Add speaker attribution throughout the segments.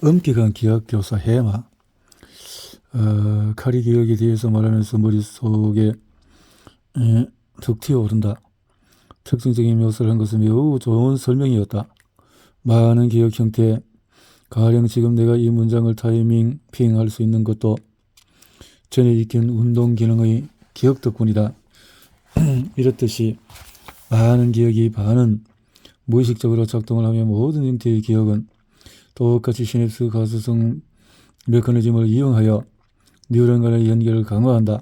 Speaker 1: 엄격한 기억교사 해마. 카리 기억에 대해서 말하면서 머릿속에 툭 튀어오른다. 특징적인 묘사를 한 것은 매우 좋은 설명이었다. 많은 기억 형태, 가령 지금 내가 이 문장을 타이밍핑할 수 있는 것도 전에 익힌 운동 기능의 기억 덕분이다. 이렇듯이 많은 기억이 반은 무의식적으로 작동을 하며 모든 형태의 기억은 똑같이 시냅스 가소성 메커니즘을 이용하여 뉴런 간의 연결을 강화한다.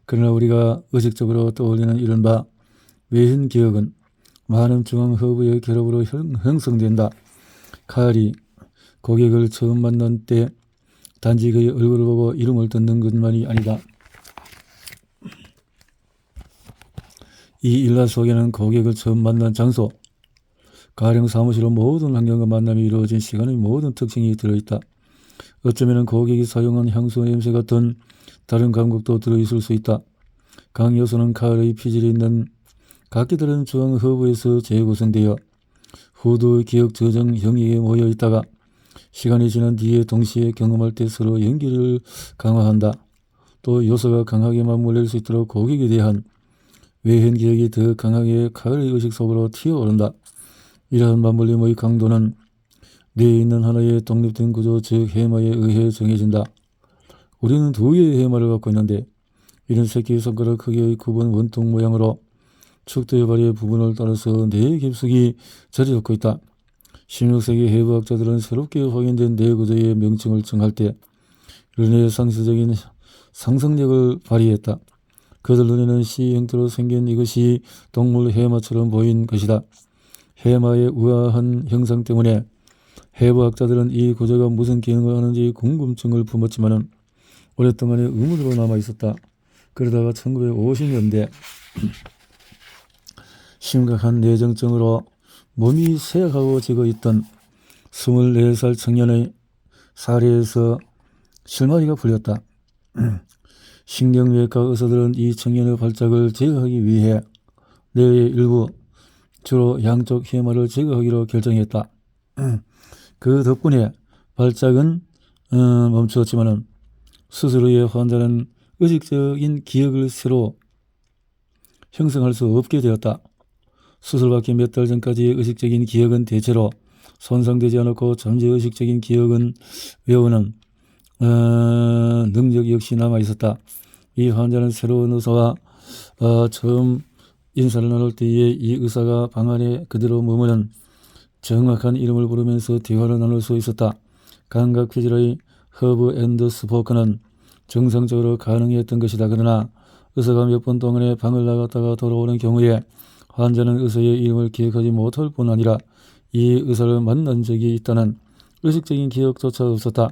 Speaker 1: 그러나 우리가 의식적으로 떠올리는 이른바 외현 기억은 많은 중앙 허브의 결합으로 형성된다. 칼이 고객을 처음 만난 때 단지 그의 얼굴을 보고 이름을 듣는 것만이 아니다. 이 일화 속에는 고객을 처음 만난 장소, 가령 사무실로 모든 환경과 만남이 이루어진 시간의 모든 특징이 들어있다. 어쩌면 고객이 사용한 향수 냄새 같은 다른 감각도 들어있을 수 있다. 각 요소는 칼의 피질이 있는 각기 다른 중앙 허브에서 재구성되어 후두 기억 저장 형이에 모여 있다가 시간이 지난 뒤에 동시에 경험할 때 서로 연결을 강화한다. 또 요소가 강하게 맞물릴 수 있도록 고객에 대한 외현 기억이 더 강하게 칼의 의식 속으로 튀어오른다. 이러한 맞물림의 강도는 뇌에 있는 하나의 독립된 구조 즉 해마에 의해 정해진다. 우리는 두 개의 해마를 갖고 있는데 이는 새끼손가락 크기의 구분 원통 모양으로 축도의 발의 부분을 따라서 뇌의 깊숙이 자리잡고 있다. 16세기 해부학자들은 새롭게 확인된 뇌 구조의 명칭을 정할 때 르네의 상세적인 상상력을 발휘했다. 그들 눈에는 C 형태로 생긴 이것이 동물 해마처럼 보인 것이다. 해마의 우아한 형상 때문에 해부학자들은 이 구조가 무슨 기능을 하는지 궁금증을 품었지만 오랫동안의 의문으로 남아있었다. 그러다가 1950년대 심각한 뇌정증으로 몸이 쇠약하고 지고있던 24살 청년의 사례에서 실마리가 풀렸다. 신경외과 의사들은 이 청년의 발작을 제거하기 위해 뇌의 일부, 주로 양쪽 해마를 제거하기로 결정했다. 그 덕분에 발작은 멈추었지만 수술 후에 환자는 의식적인 기억을 새로 형성할 수 없게 되었다. 수술받기 몇 달 전까지의 의식적인 기억은 대체로 손상되지 않았고 잠재의식적인 기억은 외우는 능력 역시 남아있었다. 이 환자는 새로운 의사와 처음 인사를 나눌 때에 이 의사가 방 안에 그대로 머무는 정확한 이름을 부르면서 대화를 나눌 수 있었다. 감각 피질의 허브 앤드 스포크는 정상적으로 가능했던 것이다. 그러나 의사가 몇 분 동안에 방을 나갔다가 돌아오는 경우에 환자는 의사의 이름을 기억하지 못할 뿐 아니라 이 의사를 만난 적이 있다는 의식적인 기억조차 없었다.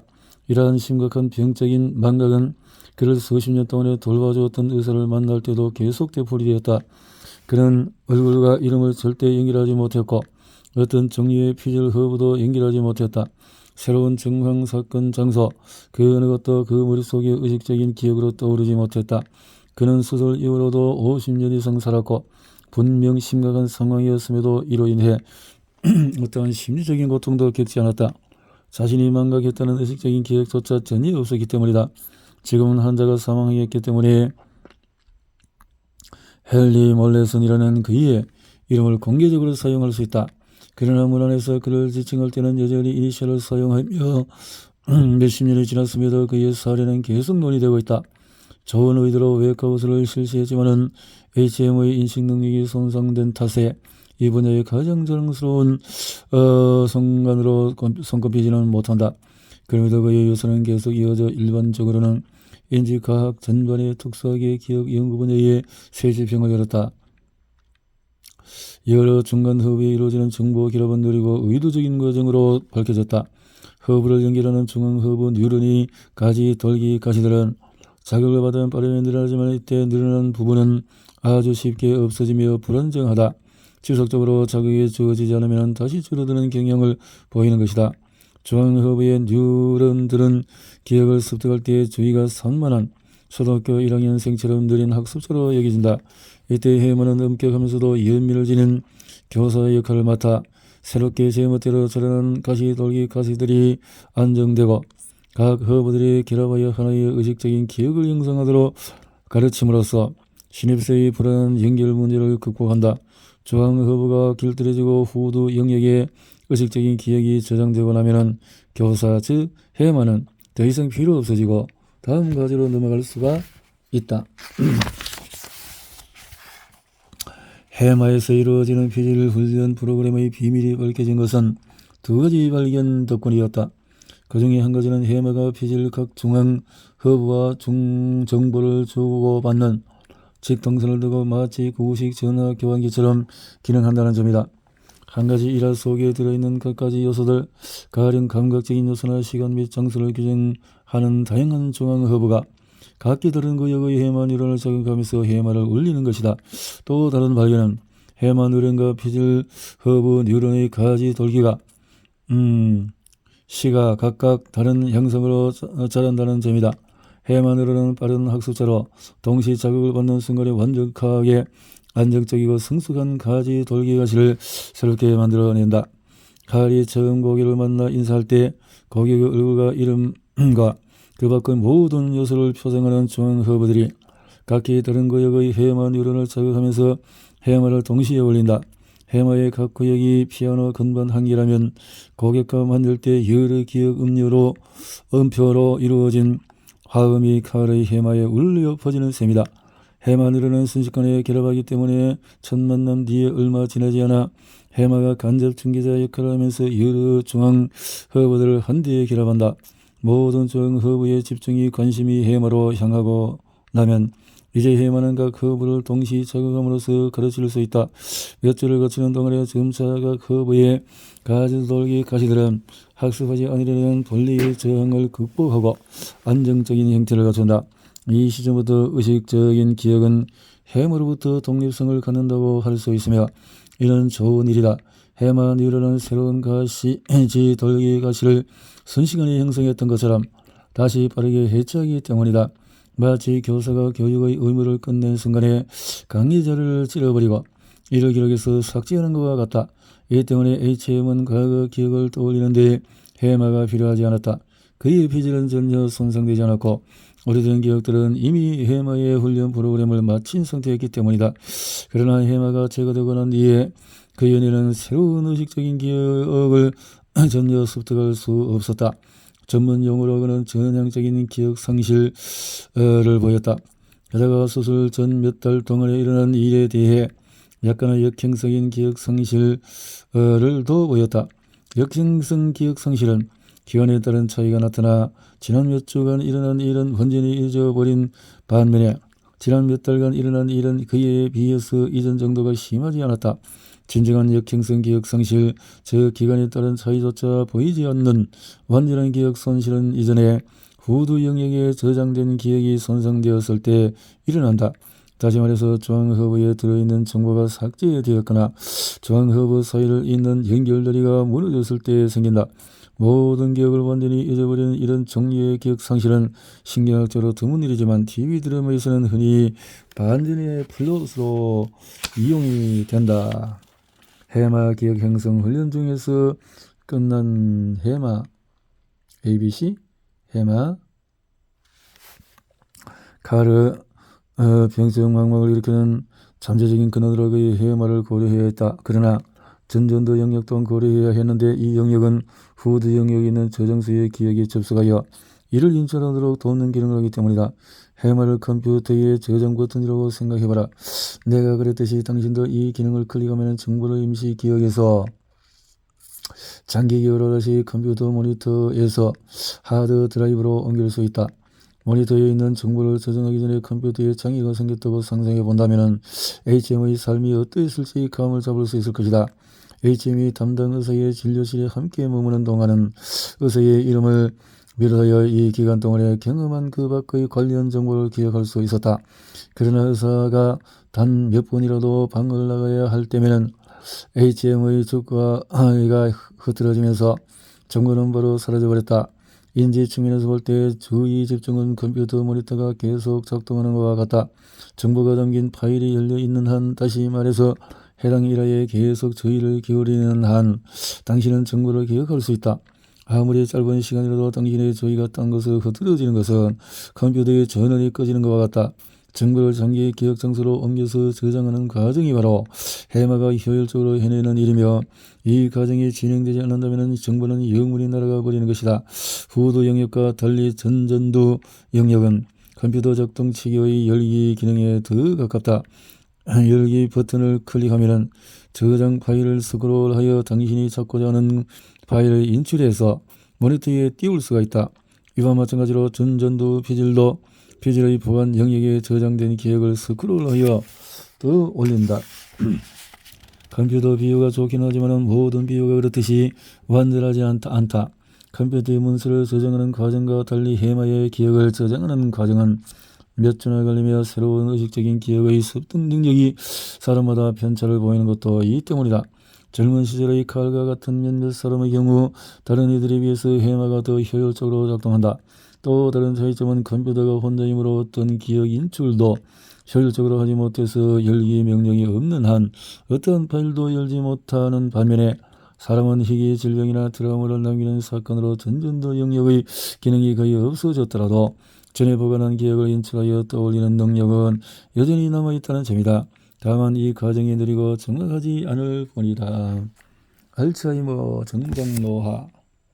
Speaker 1: 이러한 심각한 병적인 망각은 그를 수십 년 동안에 돌봐주었던 의사를 만날 때도 계속 되풀이되었다. 그는 얼굴과 이름을 절대 연결하지 못했고 어떤 종류의 피질 허브도 연결하지 못했다. 새로운 정황, 사건, 장소, 그 어느 것도 그 머릿속에 의식적인 기억으로 떠오르지 못했다. 그는 수술 이후로도 50년 이상 살았고 분명 심각한 상황이었음에도 이로 인해 어떠한 심리적인 고통도 겪지 않았다. 자신이 망각했다는 의식적인 기억조차 전혀 없었기 때문이다. 지금은 환자가 사망했기 때문에 헨리 몰레슨이라는 그의 이름을 공개적으로 사용할 수 있다. 그러나 문 안에서 그를 지칭할 때는 여전히 이니셜을 사용하며 몇십 년이 지났음에도 그의 사례는 계속 논의되고 있다. 좋은 의도로 외과 의술을 실시했지만은 HM의 인식 능력이 손상된 탓에 이 분야의 가장 자랑스러운 성관으로 손꼽히지는 못한다. 그럼에도 그의 유산은 계속 이어져 일반적으로는 인지과학 전반의 특수하게 기억 연구 분야의 쇠지평을 열었다. 여러 중간 허브에 이루어지는 정보 결합은 느리고 의도적인 과정으로 밝혀졌다. 허브를 연결하는 중앙 허브 뉴런이 가지, 돌기, 가시들은 자극을 받으면 빠르게 늘어나지만 이때 늘어난 부분은 아주 쉽게 없어지며 불안정하다. 지속적으로 자극이 주어지지 않으면 다시 줄어드는 경향을 보이는 것이다. 중앙 허브의 뉴런들은 기억을 습득할 때 주의가 산만한 초등학교 1학년생처럼 느린 학습자로 여겨진다. 이때 해마는 엄격하면서도 연민을 지닌 교사의 역할을 맡아 새롭게 제멋대로 자라는 가시돌기 가시들이 안정되고 각 허브들이 결합하여 하나의 의식적인 기억을 형성하도록 가르침으로써 신입생의 불안한 연결 문제를 극복한다. 중앙 허브가 길들여지고 후두 영역에 의식적인 기억이 저장되고 나면은 교사 즉 해마는 더 이상 필요 없어지고 다음 과제로 넘어갈 수가 있다. 해마에서 이루어지는 피질 훈련 프로그램의 비밀이 밝혀진 것은 두 가지 발견 덕분이었다. 그 중에 한 가지는 해마가 피질 각 중앙 허브와 정보를 주고받는 즉 동선을 두고 마치 구식 전화 교환기처럼 기능한다는 점이다. 한 가지 일화 속에 들어있는 각가지 요소들, 가령 감각적인 요소나 시간 및 장소를 규정하는 다양한 중앙 허브가 각기 다른 구역의 해마 뉴런을 자극하면서 해마를 울리는 것이다. 또 다른 발견은 해마 뉴런과 피질 허브 뉴런의 가지 돌기가 시가 각각 다른 형성으로 자란다는 점이다. 해마 뉴런은 빠른 학습자로 동시 자극을 받는 순간에 완벽하게 안정적이고 성숙한 가지 돌기 가시를 새롭게 만들어낸다. 가을이 처음 고객을 만나 인사할 때 고객의 얼굴과 이름과 그 밖의 모든 요소를 표정하는 중앙 허브들이 각기 다른 구역의 해마 뉴런을 자극하면서 해마를 동시에 올린다. 해마의 각 구역이 피아노 건반 한 개라면 고객과 만들 때 여러 기억 음표로 이루어진 화음이 가을의 해마에 울려 퍼지는 셈이다. 해마 뉴런은 순식간에 결합하기 때문에 첫 만남 뒤에 얼마 지나지 않아 해마가 간접 중개자 역할을 하면서 여러 중앙 허브들을 한데에 결합한다. 모든 중앙 허브의 집중이 관심이 해마로 향하고 나면 이제 해마는 각 허브를 동시 자극함으로써 가르칠 수 있다. 몇 주를 거치는 동안에 점차 각 허브의 가지돌기 가시들은 학습하지 않으려는 본리의 저항을 극복하고 안정적인 형태를 갖춘다. 이 시점부터 의식적인 기억은 해마로부터 독립성을 갖는다고 할 수 있으며 이는 좋은 일이다. 해마 뉴런은 새로운 가시 돌기 가시를 순식간에 형성했던 것처럼 다시 빠르게 해체하기 때문이다. 마치 교사가 교육의 의무를 끝낸 순간에 강의자를 찔러버리고 이를 기록해서 삭제하는 것과 같다. 이 때문에 HM은 과거 기억을 떠올리는 데 해마가 필요하지 않았다. 그의 피질은 전혀 손상되지 않았고 오래된 기억들은 이미 해마의 훈련 프로그램을 마친 상태였기 때문이다. 그러나 해마가 제거되고 난 뒤에 그 연예는 새로운 의식적인 기억을 전혀 습득할 수 없었다. 전문 용어로 그는 전향적인 기억 상실을 보였다. 게다가 수술 전 몇 달 동안에 일어난 일에 대해 약간의 역행성인 기억 상실을 더 보였다. 역행성 기억 상실은 기간에 따른 차이가 나타나 지난 몇 주간 일어난 일은 완전히 잊어버린 반면에 지난 몇 달간 일어난 일은 그에 비해서 이전 정도가 심하지 않았다. 진정한 역행성 기억 상실, 즉 기간에 따른 차이조차 보이지 않는 완전한 기억 손실은 이전에 후두 영역에 저장된 기억이 손상되었을 때 일어난다. 다시 말해서 중앙허브에 들어있는 정보가 삭제되었거나 중앙허브 사이를 잇는 연결다리가 무너졌을 때 생긴다. 모든 기억을 완전히 잊어버리는 이런 종류의 기억 상실은 신경학적으로 드문 일이지만 TV 드라마에서는 흔히 반전의 플롯으로 이용이 된다. 해마 기억 형성 훈련 중에서 끝난 해마 ABC 해마 카르 병적 망막을 일으키는 잠재적인 근원으로 그의 해마를 고려해야 했다. 그러나 전전도 영역 또한 고려해야 했는데 이 영역은 후드 영역에 있는 저장소의 기억에 접속하여 이를 인출하도록 돕는 기능을 하기 때문이다. 해마를 컴퓨터의 저장 버튼이라고 생각해봐라. 내가 그랬듯이 당신도 이 기능을 클릭하면 정보를 임시 기억에서 장기 기억으로 다시 컴퓨터 모니터에서 하드 드라이브로 옮길 수 있다. 모니터에 있는 정보를 저장하기 전에 컴퓨터에 장애가 생겼다고 상상해 본다면 HM의 삶이 어떠했을지 감을 잡을 수 있을 것이다. HM이 담당 의사의 진료실에 함께 머무는 동안은 의사의 이름을 비롯하여 이 기간 동안에 경험한 그 밖의 관련 정보를 기억할 수 있었다. 그러나 의사가 단 몇 번이라도 방을 나가야 할 때면은 HM의 주가가 흐트러지면서 정보는 바로 사라져버렸다. 인지 측면에서 볼 때 주의 집중은 컴퓨터 모니터가 계속 작동하는 것과 같다. 정보가 담긴 파일이 열려 있는 한, 다시 말해서 해당 일화에 계속 주의를 기울이는 한 당신은 정보를 기억할 수 있다. 아무리 짧은 시간이라도 당신의 주의가 딴 것을 흐트러지는 것은 컴퓨터의 전원이 꺼지는 것과 같다. 정보를 장기 기억 장소로 옮겨서 저장하는 과정이 바로 해마가 효율적으로 해내는 일이며, 이 과정이 진행되지 않는다면 정보는 영원히 날아가 버리는 것이다. 후드 영역과 달리 전전두 영역은 컴퓨터 작동치기의 열기 기능에 더 가깝다. 열기 버튼을 클릭하면 저장 파일을 스크롤하여 당신이 찾고자 하는 파일을 인출해서 모니터에 띄울 수가 있다. 이와 마찬가지로 전전두 피질도 피질의 보안 영역에 저장된 기억을 스크롤하여 더 올린다. 컴퓨터 비유가 좋긴 하지만 모든 비유가 그렇듯이 완전하지 않다. 컴퓨터의 문서를 저장하는 과정과 달리 해마의 기억을 저장하는 과정은 몇 주나 걸리며 새로운 의식적인 기억의 습득 능력이 사람마다 편차를 보이는 것도 이 때문이다. 젊은 시절의 칼과 같은 몇몇 사람의 경우 다른 이들에 비해서 해마가 더 효율적으로 작동한다. 또 다른 차이점은 컴퓨터가 혼자이므로 어떤 기억 인출도 효율적으로 하지 못해서 열기 명령이 없는 한 어떠한 파일도 열지 못하는 반면에, 사람은 희귀 질병이나 트라우마를 남기는 사건으로 전전두 영역의 기능이 거의 없어졌더라도 전에 보관한 기억을 인출하여 떠올리는 능력은 여전히 남아있다는 점이다. 다만 이 과정이 느리고 정확하지 않을 뿐이다. 알츠하이머, 정정노화.